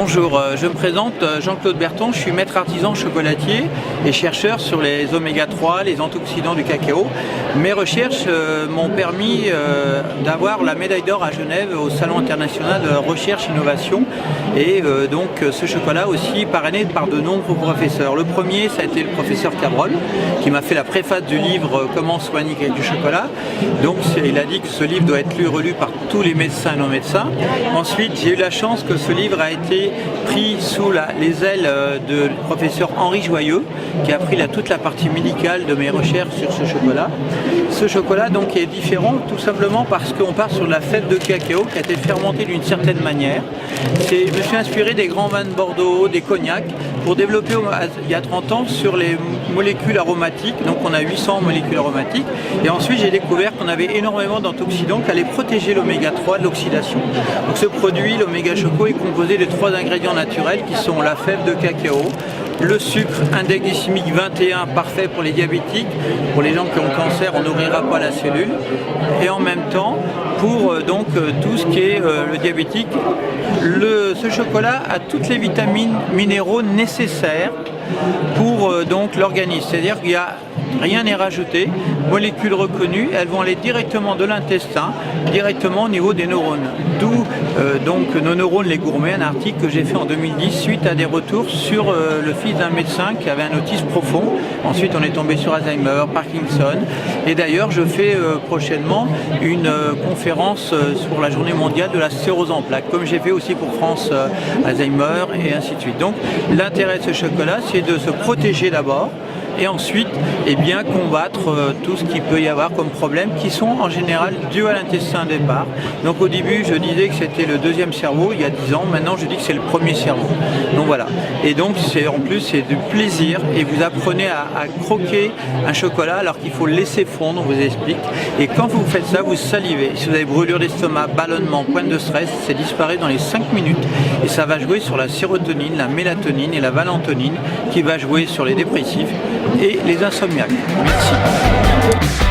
Bonjour, je me présente Jean-Claude Berton, je suis maître artisan chocolatier et chercheur sur les oméga 3, les antioxydants du cacao. Mes recherches m'ont permis d'avoir la médaille d'or à Genève au Salon international de recherche innovation et donc ce chocolat aussi parrainé par de nombreux professeurs. Le premier, ça a été le professeur Cabrol qui m'a fait la préface du livre Comment soigner avec du chocolat. Donc il a dit que ce livre doit être lu et relu par tous les médecins et non-médecins. Ensuite, j'ai eu la chance que ce livre a été pris sous les ailes du professeur Henri Joyeux qui a pris toute la partie médicale de mes recherches sur ce chocolat. Ce chocolat donc est différent tout simplement parce qu'on part sur de la fève de cacao qui a été fermentée d'une certaine manière. Je me suis inspiré des grands vins de Bordeaux, des cognacs pour développer il y a 30 ans sur les molécules aromatiques. Donc on a 800 molécules aromatiques et ensuite j'ai découvert qu'on avait énormément d'antioxydants qui allaient protéger l'oméga 3 de l'oxydation. Donc ce produit, l'oméga choco, est composé de 3 ingrédients naturels qui sont la fève de cacao, le sucre, index glycémique 21, parfait pour les diabétiques. Pour les gens qui ont le cancer, on n'ouvrira pas la cellule. Et en même temps, pour tout ce qui est le diabétique, ce chocolat a toutes les vitamines, minéraux nécessaires pour l'organisme. C'est-à-dire qu'il n'y a rien n'est rajouté, molécules reconnues, elles vont aller directement de l'intestin, directement au niveau des neurones. D'où nos neurones les gourmets, un article que j'ai fait en 2010 suite à des retours sur le fils d'un médecin qui avait un autisme profond. Ensuite on est tombé sur Alzheimer, Parkinson. Et d'ailleurs je fais prochainement une conférence sur la journée mondiale de la sclérose en plaques, comme j'ai fait aussi pour France Alzheimer et ainsi de suite. Donc l'intérêt de ce chocolat, c'est de se protéger d'abord, et ensuite combattre tout ce qu'il peut y avoir comme problème qui sont en général dus à l'intestin de départ. Donc au début je disais que c'était le deuxième cerveau il y a 10 ans, maintenant je dis que c'est le premier cerveau. Donc voilà. Et donc en plus c'est du plaisir et vous apprenez à croquer un chocolat alors qu'il faut le laisser fondre, on vous explique. Et quand vous faites ça, vous salivez. Si vous avez brûlure d'estomac, ballonnement, pointe de stress, c'est disparaît dans les 5 minutes et ça va jouer sur la sérotonine, la mélatonine et la valentonine qui va jouer sur les dépressifs et les insomniaques. Merci.